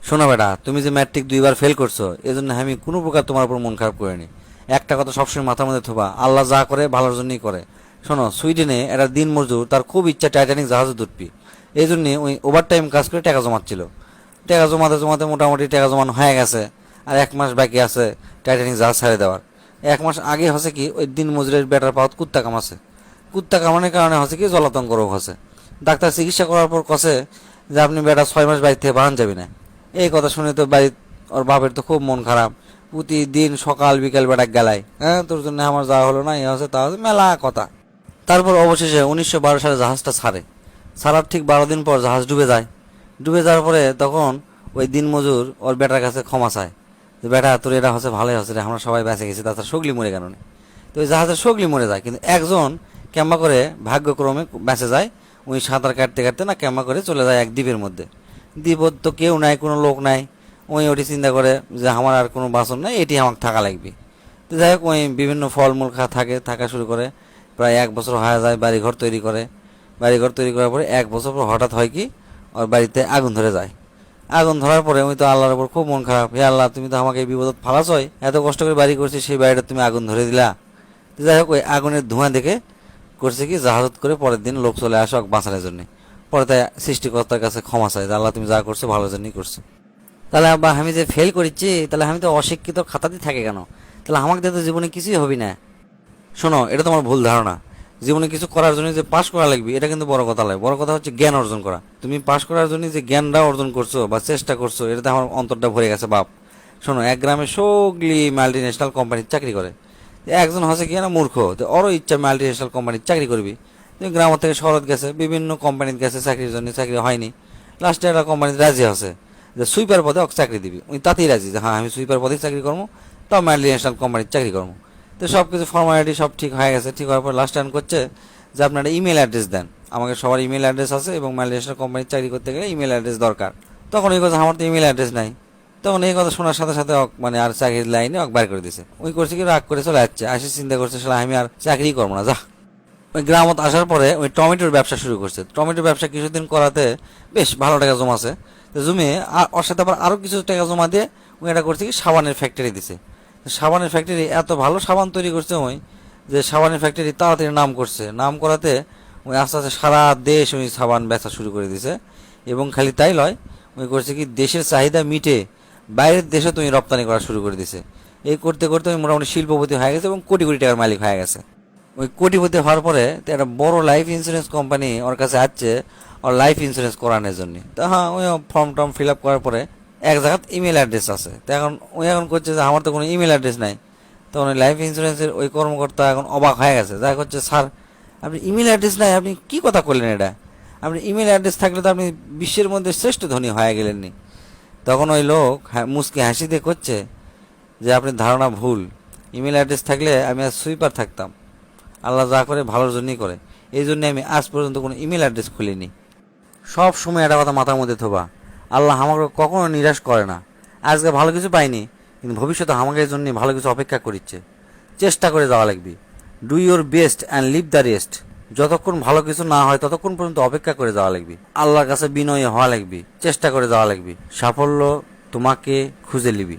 শোনো বেটা, তুমি যে ম্যাট্রিক 2বার ফেল করছো এজন্য আমি কোনো প্রকার তোমার উপর মন খারাপ করিনি। একটা কথা সবসময় মাথার মধ্যে থোবা, আল্লাহ যা করে ভালোর জন্যই করে। শোনো, সুইডেনে একটা দিন মজদুর, তার খুব ইচ্ছা টাইটানিক জাহাজে দুটবি। এই জন্যে ওই ওভার টাইম কাজ করে টাকা জমাচ্ছিল। টাকা জমাতে জমাতে মোটামুটি টাকা জমানো হয়ে গেছে, আর 1 মাস বাকি আছে টাইটানিক জাহাজ ছেড়ে দেওয়ার। 1 মাস আগে হচ্ছে কি ওই দিন মজুরের বেটার পাওয়াত কুত্তা কামাছে। কুত্তা কামানোর কারণে হচ্ছে কি জলাতঙ্ক রোগ হচ্ছে। ডাক্তার চিকিৎসা করার পর কছে যে আপনি বেটা 6 মাস বাড়ি থেকে বাহান যাবি না। এই কথা শুনে তো বাড়ি ওর বাপের তো খুব মন খারাপ। প্রতিদিন সকাল বিকাল বেটা গেলাই, হ্যাঁ তোর জন্য আমার যাওয়া হলো না, এ হচ্ছে তা হচ্ছে মেলা কথা। তারপর অবশেষে 1912 সালে জাহাজটা ছাড়ে। ছাড়ার ঠিক 12 দিন পর জাহাজ ডুবে যায়। ডুবে যাওয়ার পরে তখন ওই দিন মজুর ওর বেটার কাছে ক্ষমা চায় যে বেটা তোর এটা হচ্ছে ভালোই হচ্ছে রে, আমরা সবাই বেঁচে গেছি, তাছাড়া সগলি মরে গেল না। তো ওই জাহাজের সগলি মরে যায়, কিন্তু একজন ক্যাম্বা করে ভাগ্যক্রমে বেঁচে যায়। উনি সাঁতার কাটতে কাটতে না ক্যাম্বা করে চলে যায় এক দ্বীপের মধ্যে। দ্বীপত তো কেউ নাই, কোনো লোক নাই। ওই ওটি চিন্তা করে যে আমার আর কোনো বাসন নাই, এটি আমাকে থাকা লাগবে। তো যাই হোক, ওই বিভিন্ন ফলমূল থাকা শুরু করে। প্রায় 1 বছর হয়ে যায়, বাড়িঘর তৈরি করে। বাড়িঘর তৈরি করার পরে 1 বছর পর হঠাৎ হয় কি ওর বাড়িতে আগুন ধরে যায়। আগুন ধরার পরে আমি তো আল্লাহর উপর খুব মন খারাপ, হে আল্লাহ তুমি তো আমাকে এই বিপদত ফালাছই, এত কষ্ট করে বাড়ি করছি সেই বাড়িটা তুমি আগুন ধরে দিলা। তো যাই হোক, ওই আগুনের ধোঁয়া দেখে করছে কি জাহাজত করে পরের দিন লোক চলে আসে ওকে বাঁচানোর জন্য। পরে তাই সৃষ্টিকর্তার কাছে ক্ষমা চায় যে আল্লাহ তুমি যা করছো ভালোর জন্যই করছো। তাহলে আব্বা আমি যে ফেল করেছি, তাহলে আমি তো অশিক্ষিত খাতাতেই থাকে কেন? তাহলে আমাকে দিয়ে তো জীবনে কিছুই হবি না। শোনো, এটা তোমার ভুল ধারণা। জীবনে কিছু করার জন্য যে পাশ করা লাগবে এটা কিন্তু বড় কথা নয়। বড় কথা হচ্ছে জ্ঞান অর্জন করা। তুমি পাশ করার জন্য যে জ্ঞানটা অর্জন করছো বা চেষ্টা করছো, এটাতে আমার অন্তরটা ভরে গেছে বাপ। শোনো, এক গ্রামে সগলি মাল্টি ন্যাশনাল কোম্পানির চাকরি করে। একজন হচ্ছে কি না মূর্খ, তো ওরও ইচ্ছা মাল্টি ন্যাশনাল কোম্পানির চাকরি করবি। তুমি গ্রাম থেকে শহরত গেছে, বিভিন্ন কোম্পানিতে গেছে চাকরির জন্য, চাকরি হয়নি। লাস্টে একটা কোম্পানিতে রাজি আছে যে সুইপার পদে ওকে চাকরি দিবি। উনি তাতেই রাজি যে হ্যাঁ আমি সুইপার পদে চাকরি করবো, তাও মাল্টি ন্যাশনাল কোম্পানির চাকরি করবো। তো সব কিছু ফর্মালিটি সব ঠিক হয়ে গেছে। ঠিক হওয়ার পর লাস্ট টাইম করছে যে আপনারা ইমেল অ্যাড্রেস দেন, আমাকে সবার ইমেল অ্যাড্রেস আছে এবং মাল্টিনেশনাল কোম্পানির চাকরি করতে গেলে ইমেল অ্যাড্রেস দরকার। তখন এই কথা আমার তো ইমেল অ্যাড্রেস নাই। তখন এই কথা শোনার সাথে সাথে মানে আর চাকরির লাইনে বার করে দিছে। ওই করছে কি রাগ করে চলে যাচ্ছে, আসে চিন্তা করছে সেটা আমি আর চাকরি করবো না, যা। ওই গ্রামত আসার পরে ওই টমেটোর ব্যবসা শুরু করছে। টমেটোর ব্যবসা কিছুদিন করাতে বেশ ভালো টাকা জমাছে। তো জমে ওর সাথে আবার আরও কিছু টাকা জমা দিয়ে ওই এটা করছে কি সাবানের ফ্যাক্টরি দিছে। সাবানের ফ্যাক্টরি এত ভালো সাবান তৈরি করছে ওই, যে সাবানের ফ্যাক্টরি তাড়াতাড়ি নাম করছে। নাম করাতে ওই আস্তে আস্তে সারা দেশ ওই সাবান বেচা শুরু করে দিছে। এবং খালি তাই নয়, ওই করছে কি দেশের চাহিদা মিটে বাইরের দেশে তুমি রপ্তানি করা শুরু করে দিছে। এই করতে করতে ওই মোটামুটি শিল্পপতি হয়ে গেছে এবং কোটি কোটি টাকার মালিক হয়ে গেছে। ওই কোটিপতি হওয়ার পরে একটা বড় লাইফ ইন্স্যুরেন্স কোম্পানি ওর কাছে আসছে ওর লাইফ ইন্স্যুরেন্স করানোর জন্য। তা হ্যাঁ, ওই ফর্ম টর্ম ফিল আপ করার পরে এক জায়গায় ইমেল অ্যাড্রেস আছে। তো এখন করছে যে আমার তো কোনো ইমেল অ্যাড্রেস নাই। তখন ওই লাইফ ইন্স্যুরেন্সের ওই কর্মকর্তা এখন অবাক হয়ে গেছে, যা করছে স্যার আপনি ইমেল অ্যাড্রেস নাই, আপনি কি কথা করলেন এটা? আপনি ইমেল অ্যাড্রেস থাকলে তো আপনি বিশ্বের মধ্যে শ্রেষ্ঠ ধনী হয়ে গেলেননি। তখন ওই লোক মুচকি হাসি দিয়ে করছে যে আপনি ধারণা ভুল, ইমেল অ্যাড্রেস থাকলে আমি আজ সুইপার থাকতাম। আল্লাহ যা করে ভালোর জন্যই করে, এই জন্য আমি আজ পর্যন্ত কোনো ইমেল অ্যাড্রেস খুলিনি। সব সময় একটা কথা মাথার মধ্যে থোবা, আল্লাহ আমাকে কখনো নিরাশ করে না। আজকে ভালো কিছু পাইনি, কিন্তু ভবিষ্যতে আমাকে জন্য ভালো কিছু অপেক্ষা করিচ্ছে। চেষ্টা করে যাওয়া লাগবে। Do your best and leave the rest. যতক্ষণ ভালো কিছু না হয় ততক্ষণ পর্যন্ত অপেক্ষা করে যাওয়া লাগবে। আল্লাহর কাছে বিনয়ী হওয়া লাগবে, চেষ্টা করে যাওয়া লাগবে। সাফল্য তোমাকে খুঁজে নিবি।